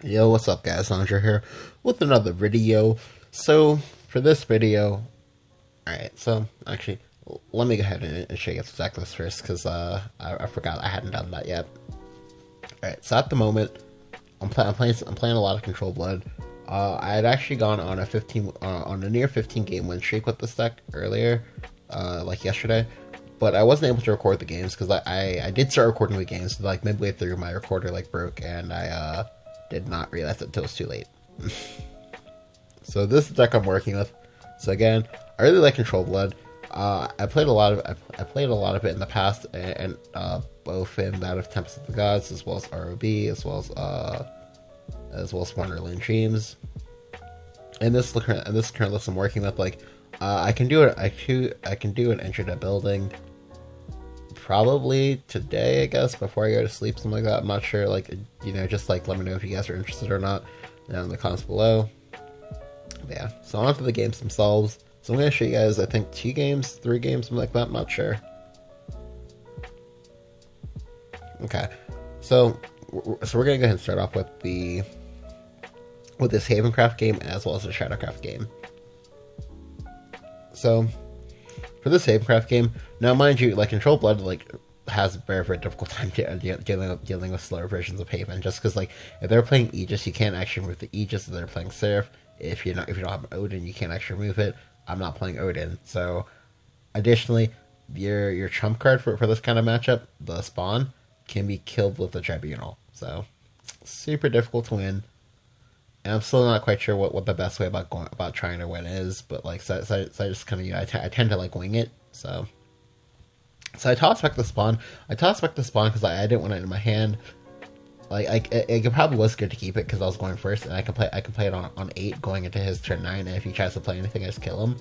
Yo, what's up guys, Andre here with another video. So, for this video, alright, so actually, let me go ahead and show you guys exactly this first, because I forgot I hadn't done that yet. Alright, so at the moment, I'm playing a lot of Control Blood. I had actually gone on a near 15 game win streak with this deck earlier, like yesterday, but I wasn't able to record the games, because I did start recording the games, like midway through my recorder like broke, and I did not realize it until it was too late. So this is the deck I'm working with. So again, I really like Control Blood. I played a lot of it in the past, and both in that of Tempest of the Gods, as well as ROB, as well as Wonderland Dreams. And this current list I'm working with, like, I can do it. I can do an intro to building probably today, I guess, before I go to sleep, something like that. I'm not sure. Like, just like let me know if you guys are interested or not down in the comments below. But yeah, so on to the games themselves. So I'm gonna show you guys, I think 2 games, 3 games, something like that. I'm not sure. Okay, so we're gonna go ahead and start off with this Havencraft game as well as the Shadowcraft game. So for this Havencraft game, now mind you, like Control Blood, like has a very, very difficult time dealing with slower versions of Haven, just because, like, if they're playing Aegis, you can't actually remove the Aegis. If they're playing Seraph, if you don't have an Odin, you can't actually remove it. I'm not playing Odin, so additionally, your trump card for this kind of matchup, the Spawn, can be killed with the Tribunal. So super difficult to win. And I'm still not quite sure what the best way about trying to win is, but like so I just kind of I tend to like wing it. So I tossed back the Spawn. I tossed back the Spawn because I didn't want it in my hand. Like it probably was good to keep it because I was going first, and I can play it on 8 going into his turn 9, and if he tries to play anything, I just kill him.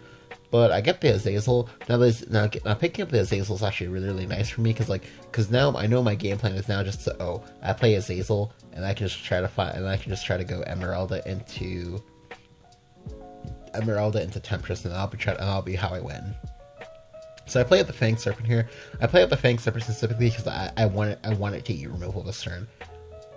But I get the Azazel. Now picking up the Azazel is actually really, really nice for me, because now I know my game plan is now just to I play Azazel, and I can just try to go Emeralda into Temptress, and I'll be how I win. So I play at the Fang Serpent here. I play at the Fang Serpent specifically because I want it to eat removal this turn.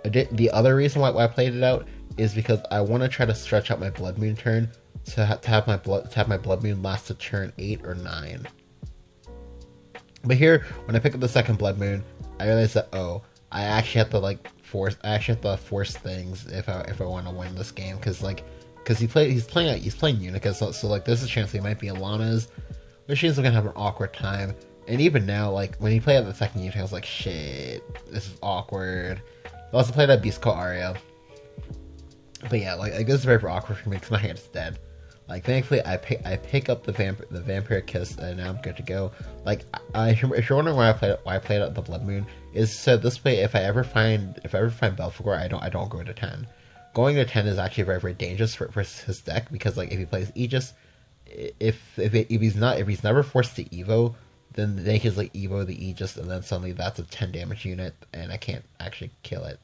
The other reason why I played it out is because I want to try to stretch out my Blood Moon turn to have my Blood Moon last to turn 8 or 9. But here, when I pick up the second Blood Moon, I realize that I actually have to force things if I want to win this game, because he's playing Unica, so like there's a chance he might be Alana's, which means I'm gonna have an awkward time. And even now, like when he played out the second Unica, I was like, shit, this is awkward. I also played that beast called Arya. But yeah, like this is very awkward for me because my hand is dead. Like thankfully, I pick up the Vampire Kiss, and now I'm good to go. Like if you're wondering why I played out the Blood Moon, is so this way if I ever find Belphegor, I don't go to 10. Going to 10 is actually very, very dangerous for his deck, because like if he plays Aegis, if he's never forced to Evo, then they can like Evo the Aegis, and then suddenly that's a 10 damage unit, and I can't actually kill it.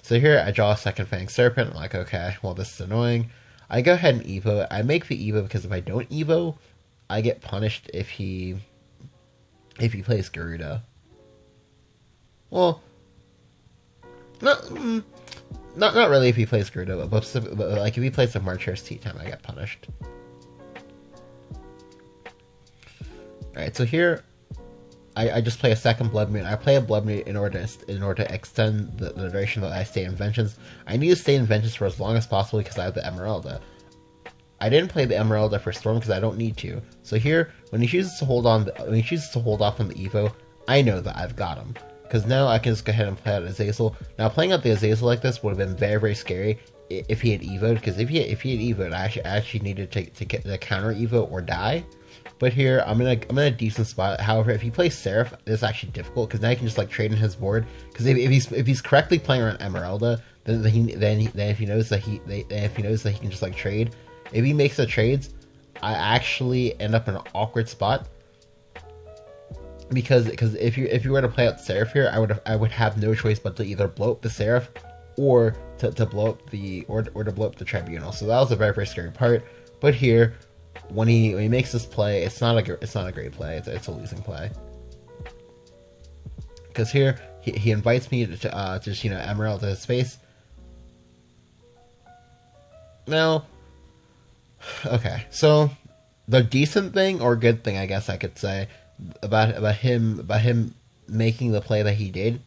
So here I draw a second Fang Serpent. I'm like, okay, well this is annoying. I go ahead and Evo. I make the Evo because if I don't Evo, I get punished if he plays Garuda. Well, not really if he plays Garuda, but like if he plays the Marcher's Tea Time, I get punished. Alright, so here I just play a second Blood Moon. I play a Blood Moon in order to extend the duration that I stay in Vengeance. I need to stay in Vengeance for as long as possible because I have the Emeralda. I didn't play the Emeralda for Storm because I don't need to. So here, when he chooses to hold off on the Evo, I know that I've got him, because now I can just go ahead and play out Azazel. Now playing out the Azazel like this would have been very, very scary if he had Evo'd, because if he had Evo'd, I actually needed to get the counter Evo or die. But here, I'm in a decent spot. However, if he plays Seraph, it's actually difficult, because now I can just like trade in his board. Because if he's correctly playing around Emeralda, then if he knows that he can just like trade. If he makes the trades, I actually end up in an awkward spot. Because if you were to play out Seraph here, I would have no choice but to either blow up the Seraph or to blow up the Tribunal. So that was a very, very scary part. But here, when he makes this play, it's not a great play. It's a losing play. Because here he invites me to just Emerald to his face, Now, okay, so the decent thing or good thing, I guess I could say, about him making the play that he did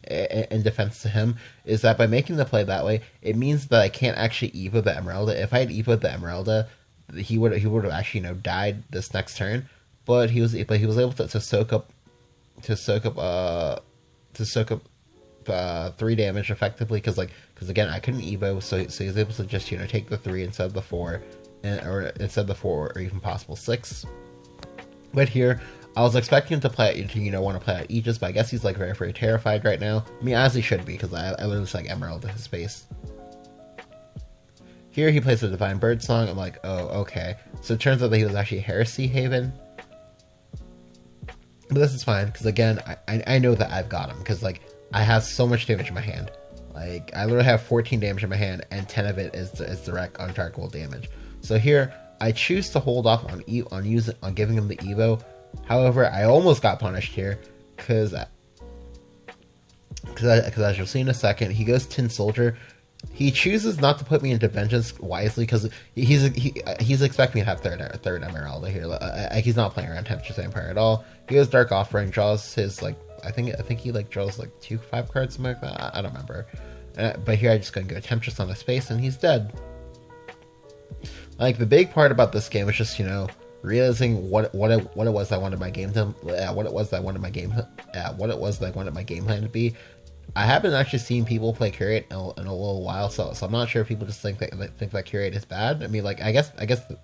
in defense to him is that by making the play that way, it means that I can't actually evo the Emeralda. If I had evoed the Emeralda, he would have actually died this next turn. But he was able to soak up 3 damage effectively because again I couldn't evo, so he was able to just take the 3 instead of the 4, or even possible 6. But here I was expecting him to play to want to play out Aegis, but I guess he's like very, very terrified right now. I mean, as he should be, because I literally just like Emerald in his face. Here he plays the Divine Bird Song. I'm like, oh, okay. So it turns out that he was actually Heresy Haven. But this is fine, because again, I know that I've got him, because like I have so much damage in my hand. Like I literally have 14 damage in my hand, and 10 of it is direct untargetable damage. So here I choose to hold off on giving him the Evo. However, I almost got punished here, because as you'll see in a second, he goes Tin Soldier. He chooses not to put me into Vengeance wisely, because he's expecting me to have third Emeralda here. He's not playing around Temptress Empire at all. He goes Dark Offering, draws his like I think he like draws like 2-5 cards, something like that. I don't remember. But here I just gonna go Temptress on his face, and he's dead. Like the big part about this game was just realizing what it was I wanted my game to, what it was I wanted my game plan to be. I haven't actually seen people play Curate in a little while, so I'm not sure if people just think that Curate is bad. I mean, like I guess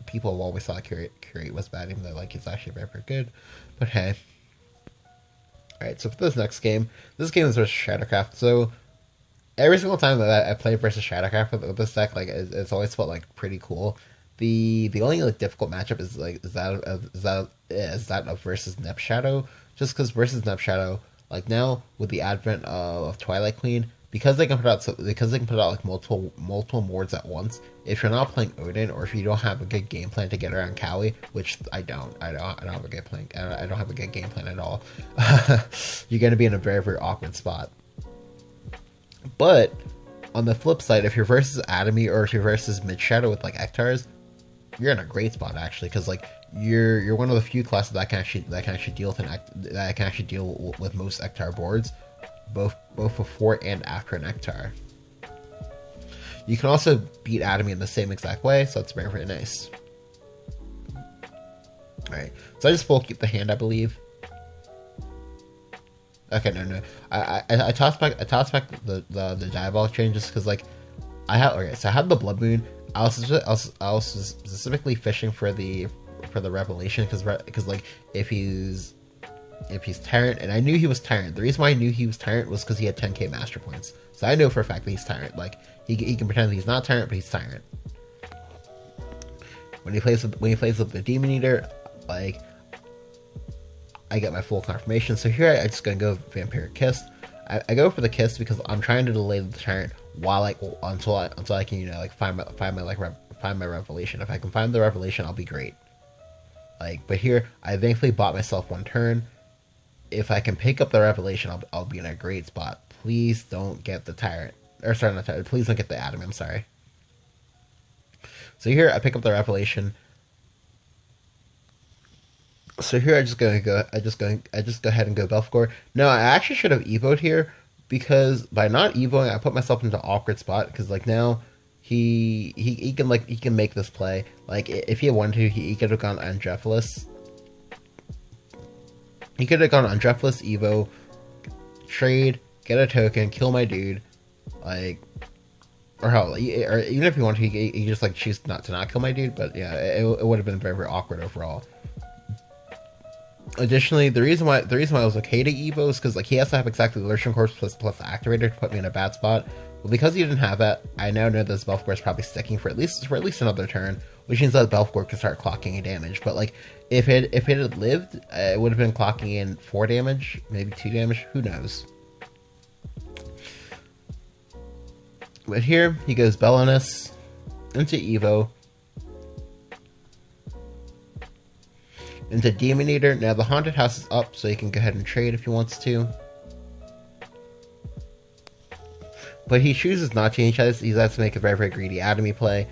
people have always thought Curate was bad, even though like it's actually very, very good. But hey, all right. So for this next game, this game is versus Shadowcraft. So every single time that I play versus Shadowcraft with this deck, like it's always felt like pretty cool. The only like difficult matchup is that of versus Nep Shadow, just because versus Nep Shadow, like now with the advent of Twilight Queen, because they can put out like multiple wards at once. If you're not playing Odin, or if you don't have a good game plan to get around Cowie, which I don't have a good plan. I don't have a good game plan at all. You're gonna be in a very, very awkward spot. But on the flip side, if you're versus Atomy, or if you're versus Mid Shadow with like Ektars, you're in a great spot actually, because like you're one of the few classes that can actually deal with most Ektar boards, both before and after an Ektar. You can also beat Atomy in the same exact way, so it's very, very nice. All right, so I just full keep the hand, I believe. Okay, no. I tossed back the Diabolic Chain just because like I had the Blood Moon. I was specifically fishing for the Revelation because like if he's Tyrant, and I knew he was Tyrant. The reason why I knew he was Tyrant was because he had 10k Master Points, so I know for a fact that he's Tyrant. Like he can pretend that he's not Tyrant, but he's Tyrant. When he plays with the Demon Eater, like I get my full confirmation. So here I just gonna go Vampiric Kiss. I go for the Kiss because I'm trying to delay the Tyrant until I can find my Revelation. If I can find the Revelation, I'll be great. But here I thankfully bought myself one turn. If I can pick up the Revelation, I'll be in a great spot. Please don't get the Tyrant, or sorry, not Tyrant. Please don't get the Atom. I'm sorry. So here I pick up the Revelation. So here I just go ahead and go Belfgor. No, I actually should have evoed here, because by not evoing, I put myself into an awkward spot, because like now he can make this play. Like if he had wanted to, he could have gone Androphilis. He could have gone Androphilis, Evo, trade, get a token, kill my dude, or even if he wanted to, he just like choose not to kill my dude. But yeah, it would have been very, very awkward overall. Additionally, the reason why I was okay to Evo is because like he has to have exactly the Lurching Corpse plus the Activator to put me in a bad spot. Well, because he didn't have that, I now know that this Belfgor is probably sticking for at least another turn, which means that Belfgor can start clocking in damage. But like if it had lived, it would have been clocking in 4 damage, maybe 2 damage, who knows. But here he goes Belenus into Evo. Into Demon Eater. Now the Haunted House is up, so he can go ahead and trade if he wants to. But he chooses not to. He has to make a very, very greedy Atomy play.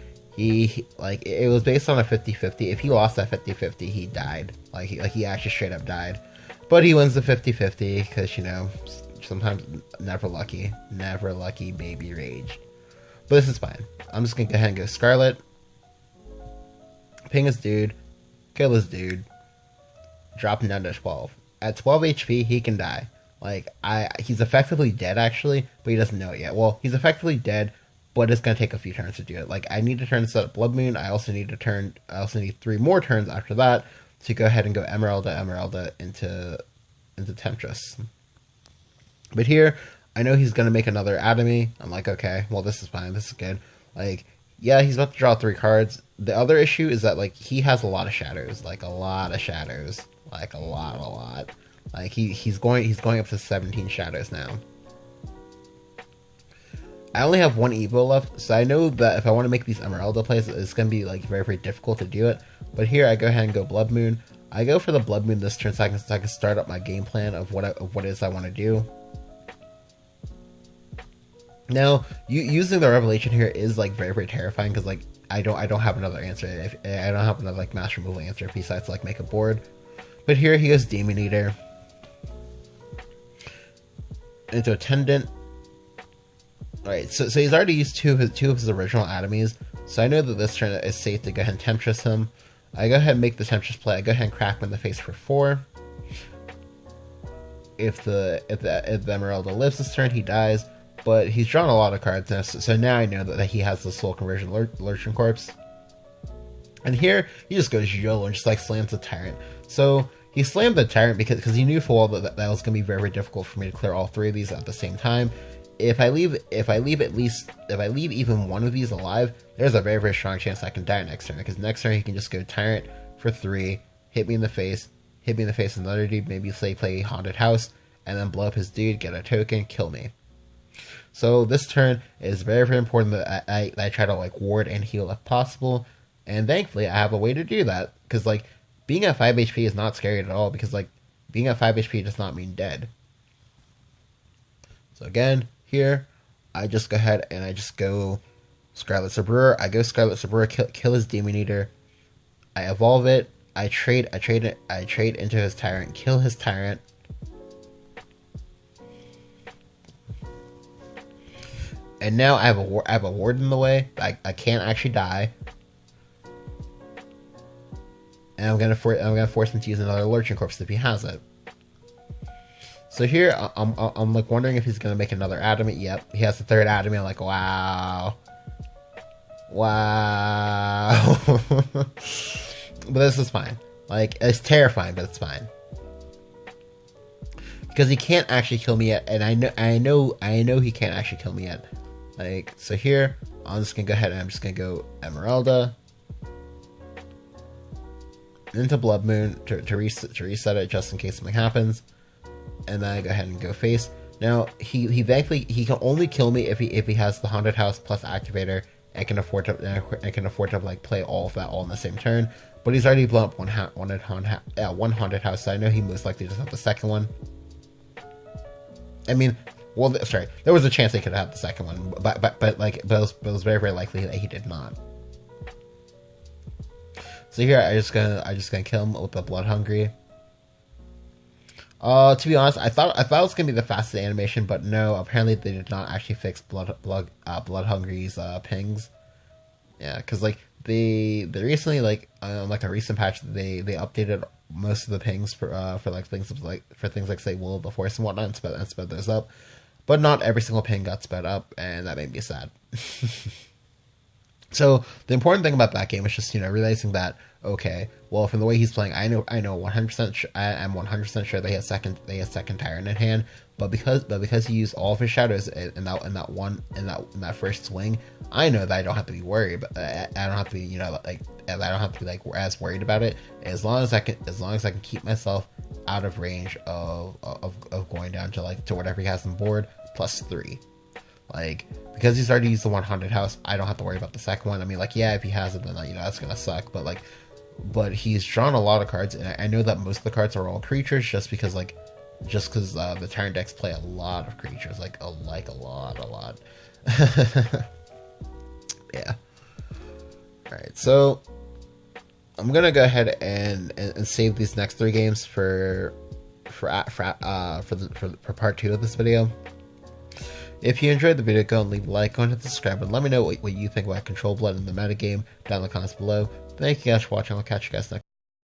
like it was based on a 50-50. If he lost that 50-50, he died. Like he actually straight up died. But he wins the 50-50 because, you know, sometimes never lucky, baby rage. But this is fine. I'm just gonna go ahead and go Scarlet, ping his dude, kill his dude, drop him down to 12. At 12 HP, he can die. Like he's effectively dead actually, but he doesn't know it yet. Well, he's effectively dead, but it's gonna take a few turns to do it. Like I need to turn set up Blood Moon. I also need 3 more turns after that to go ahead and go Emeralda into Temptress. But here, I know he's gonna make another Atomy. I'm like, okay, well this is fine, this is good. Like, yeah, he's about to draw 3 cards. The other issue is that like he has a lot of shadows, like a lot. Like he's going up to 17 shadows now. I only have 1 Evo left, so I know that if I want to make these Emeralda plays, it's going to be like very, very difficult to do it. But here I go ahead and go Blood Moon. I go for the Blood Moon this turn so I can start up my game plan of what it is I want to do. Now, using the Revelation here is like very, very terrifying because like I don't have another answer. I don't have another like mass removal answer besides like make a board. But here he goes Demon Eater into Attendant. Alright, so he's already used two of his original Atomies, so I know that this turn is safe to go ahead and Temptress him. I go ahead and make the Temptress play. I go ahead and crack him in the face for 4. If the Emeralda lives this turn, he dies, but he's drawn a lot of cards now, so now I know that he has the Soul Conversion Lurching Corpse. And here, he just goes YOLO and just like slams the Tyrant. So he slammed the Tyrant because he knew full well that was going to be very, very difficult for me to clear all 3 of these at the same time. If I leave even one of these alive, there's a very, very strong chance I can die next turn. Because next turn he can just go Tyrant for 3, hit me in the face another dude, maybe say play Haunted House, and then blow up his dude, get a token, kill me. So this turn is very, very important that I try to like ward and heal if possible. And thankfully I have a way to do that. Because like being at 5 HP is not scary at all. Because like being at 5 HP does not mean dead. So again, here, I just go ahead and I just go Scarlet Sabrer. I go Scarlet Sabrer, kill his Demon Eater. I evolve it. I trade into his Tyrant, kill his Tyrant. And now I have a ward in the way. I can't actually die. And I'm gonna force him to use another Lurching Corpse if he has it. So here, I'm like wondering if he's gonna make another Atomy. Yep, he has the 3rd Atomy. I'm like, wow. But this is fine. Like, it's terrifying, but it's fine. Because he can't actually kill me yet, and I know he can't actually kill me yet. Like, so here, I'm just gonna go ahead and I'm just gonna go Emeralda into Blood Moon to reset it just in case something happens. And then I go ahead and go face. Now he thankfully he can only kill me if he has the Haunted House plus Activator and can afford to like play all of that all in the same turn. But he's already blown up one Haunted House, so I know he most likely just have the second one. I mean, well, sorry, there was a chance they could have the second one, but it was very, very likely that he did not. So here I just gonna kill him with the Blood Hungry. To be honest, I thought it was gonna be the fastest animation, but no. Apparently, they did not actually fix Blood Hungry's pings. Yeah, because like they recently like a recent patch they updated most of the pings for things like say Will of the Force and whatnot and sped those up, but not every single ping got sped up, and that made me sad. So the important thing about that game is just realizing that, okay, well, from the way he's playing, I know 100%. I'm 100% sure they have second Tyrant in hand, but because he used all of his shadows in that first swing, I know that I don't have to be worried. I don't have to be I don't have to be like as worried about it as long as I can keep myself out of range of going down to whatever he has on board plus 3. Like, because he's already used the one Haunted House, I don't have to worry about the second one. I mean, like, yeah, if he has it, then that's gonna suck. But he's drawn a lot of cards, and I know that most of the cards are all creatures, just because the Tyrant decks play a lot of creatures, like a lot. Yeah. Alright, so I'm gonna go ahead and save these next 3 games for part 2 of this video. If you enjoyed the video, go and leave a like, go and hit subscribe, and let me know what you think about Control Blood in the metagame down in the comments below. Thank you guys for watching. I'll catch you guys next time.